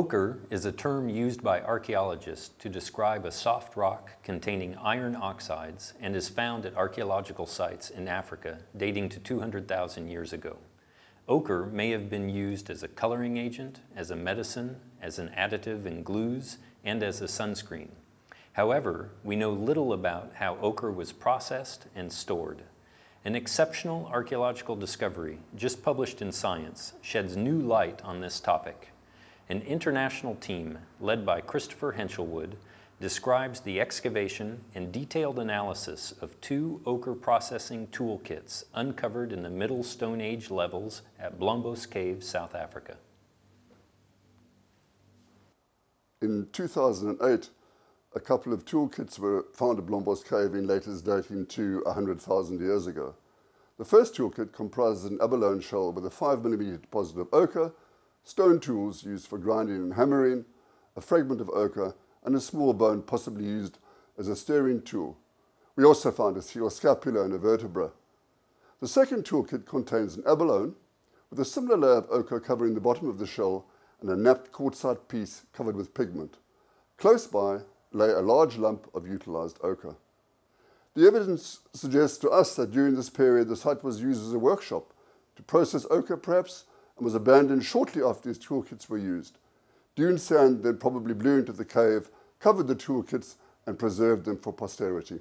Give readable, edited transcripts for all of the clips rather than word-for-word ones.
Ochre is a term used by archaeologists to describe a soft rock containing iron oxides and is found at archaeological sites in Africa dating to 200,000 years ago. Ochre may have been used as a coloring agent, as a medicine, as an additive in glues, and as a sunscreen. However, we know little about how ochre was processed and stored. An exceptional archaeological discovery, just published in Science, sheds new light on this topic. An international team, led by Christopher Henshelwood, describes the excavation and detailed analysis of 2 ochre processing toolkits uncovered in the Middle Stone Age levels at Blombos Cave, South Africa. In 2008, a couple of toolkits were found at Blombos Cave in latest dating to 100,000 years ago. The first toolkit comprises an abalone shell with a 5mm deposit of ochre, stone tools used for grinding and hammering, a fragment of ochre, and a small bone possibly used as a steering tool. We also found a seal scapula and a vertebra. The second toolkit contains an abalone with a similar layer of ochre covering the bottom of the shell and a napped quartzite piece covered with pigment. Close by lay a large lump of utilized ochre. The evidence suggests to us that during this period the site was used as a workshop to process ochre perhaps, and was abandoned shortly after these toolkits were used. Dune sand then probably blew into the cave, covered the toolkits, and preserved them for posterity.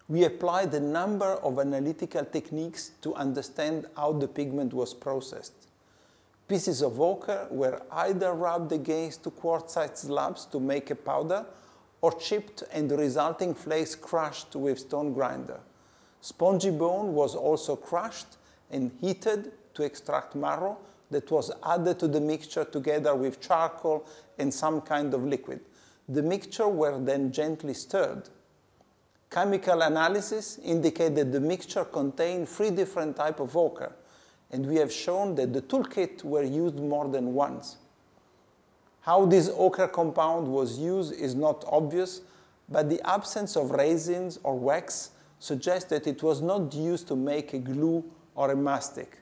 We applied a number of analytical techniques to understand how the pigment was processed. Pieces of ochre were either rubbed against 2 quartzite slabs to make a powder, or chipped and the resulting flakes crushed with stone grinder. Spongy bone was also crushed and heated to extract marrow that was added to the mixture together with charcoal and some kind of liquid. The mixture were then gently stirred. Chemical analysis indicated that the mixture contained 3 different types of ochre, and we have shown that the toolkit were used more than once. How this ochre compound was used is not obvious, but the absence of resins or wax suggests that it was not used to make a glue or a mastic.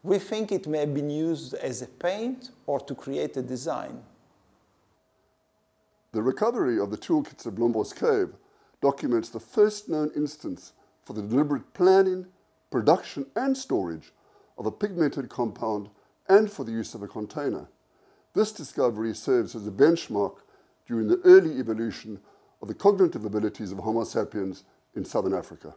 We think it may have been used as a paint or to create a design. The recovery of the toolkits at Blombos Cave documents the first known instance for the deliberate planning, production and storage of a pigmented compound and for the use of a container. This discovery serves as a benchmark during the early evolution of the cognitive abilities of Homo sapiens in southern Africa.